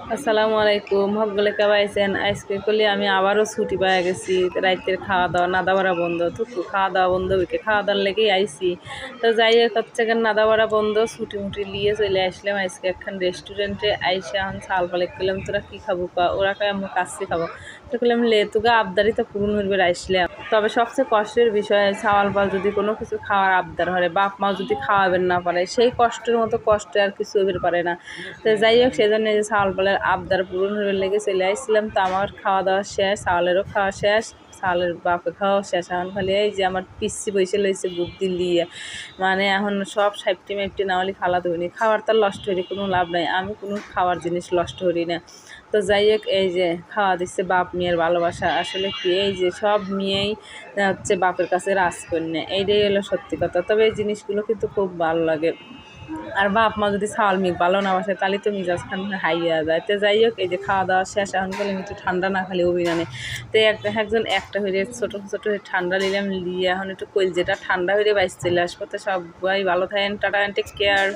আসসালামু আলাইকুম, সকলে কেমন আছেন? আজকে করলে আমি আবারও ছুটি পেয়ে গেছি। রাতের খাওয়া দাওয়া নাদা বাড়া বন্ধ, থুকু খাওয়া দাওয়া বন্ধ হইকে খাওয়া দাওয়ার লেগেই আইসি। তো যাই হোক হচ্ছে কেন নাদা বাড়া বন্ধ, ছুটি মুটি নিয়ে চলে আসলাম আজকে একখান রেস্টুরেন্টে। আইসে এখন চাল পালে করলাম তোরা কী খাবো কা, ওরা কয় আমরা কাচ্চি খাবো। তো করলাম লে তোকে আবদারি তো পূরণ হইবে আসলাম। তবে সবচেয়ে কষ্টের বিষয় চাওয়াল পাল যদি কোনো কিছু খাওয়ার আবদার হয়, বাপ মা যদি খাওয়াবেন না পারে, সেই কষ্টের মতো কষ্ট আর কিছু হইতে পারে না। তো যাই হোক সেজন্য যে চাউল পালের আবদার পূরণ হয়ে লেগে চলে আসছিলাম। তো আমার খাওয়া দাওয়া শেষ, চাউলেরও খাওয়া শেষ, চাউলের বাপে খাওয়া শেষ। এখন খালি এই যে আমার পিসি বসে লইছে বুদ্ধি লিয়ে, মানে এখন সব সাইপটি মাইপটি না হলে ফালা দেবনি। খাওয়ার তার নষ্ট হলে কোনো লাভ নাই, আমি কোনো খাওয়ার জিনিস নষ্ট করি না। তো যাই হোক এই যে খাওয়া দিচ্ছে বাপ মেয়ের ভালোবাসা। আসলে কি এই যে সব মেয়েই হচ্ছে বাপের কাছে রাজকন্যা, এইটাই হলো সত্যি কথা। তবে এই জিনিসগুলো কিন্তু খুব ভালো লাগে। আর বাপ মা যদি চাউল মিক ভালো না বাসে তাহলে তো মিজাজ খান হাইয়া যায়। তো যাই হোক এই যে খাওয়া দাওয়া শেষ, এখন করলে একটু ঠান্ডা না খালি অভিমানে। তো একজন একটা হয়ে ছোটো ছোটো ঠান্ডা নিলাম, নিয়ে এখন একটু যেটা ঠান্ডা হয়ে বাইশ চলে আসবো। তো সবাই ভালো থাকেন, টাটা, টেক কেয়ার।